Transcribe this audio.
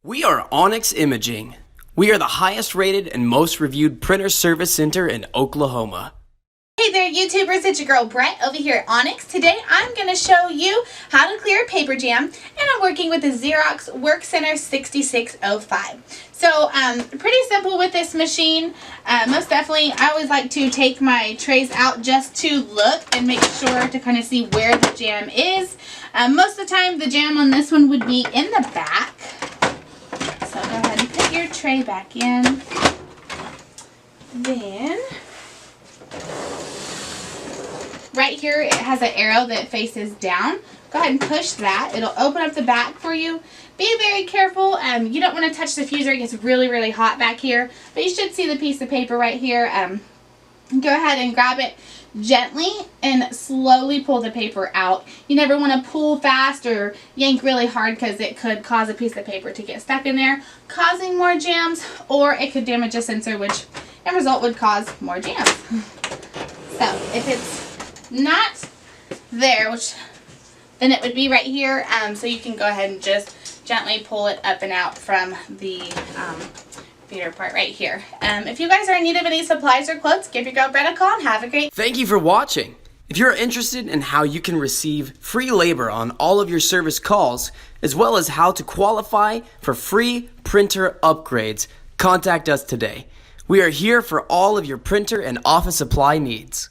We are Onyx Imaging. We are the highest rated and most reviewed printer service center in Oklahoma. Hey there YouTubers, it's your girl Brett over here at Onyx. Today I'm going to show you how to clear a paper jam, and I'm working with the Xerox WorkCentre 6605. So pretty simple with this machine. Most definitely I always like to take my trays out just to look and make sure to kind of see where the jam is. Most of the time the jam on this one would be in the back. So go ahead and put your tray back in. Then right here it has an arrow that faces down. Go ahead and push that. It'll open up the back for you. Be very careful. You don't want to touch the diffuser. It gets really hot back here. But you should see the piece of paper right here. Go ahead and grab it gently and slowly pull the paper out. You never want to pull fast or yank really hard because it could cause a piece of paper to get stuck in there, causing more jams, or it could damage a sensor, which in result would cause more jams. So if it's not there, then it would be right here, so you can go ahead and just gently pull it up and out from the feeder part right here. If you guys are in need of any supplies or quotes, give your girl Brett a call and have a great Thank you for watching. If you're interested in how you can receive free labor on all of your service calls, as well as how to qualify for free printer upgrades, contact us today. We are here for all of your printer and office supply needs.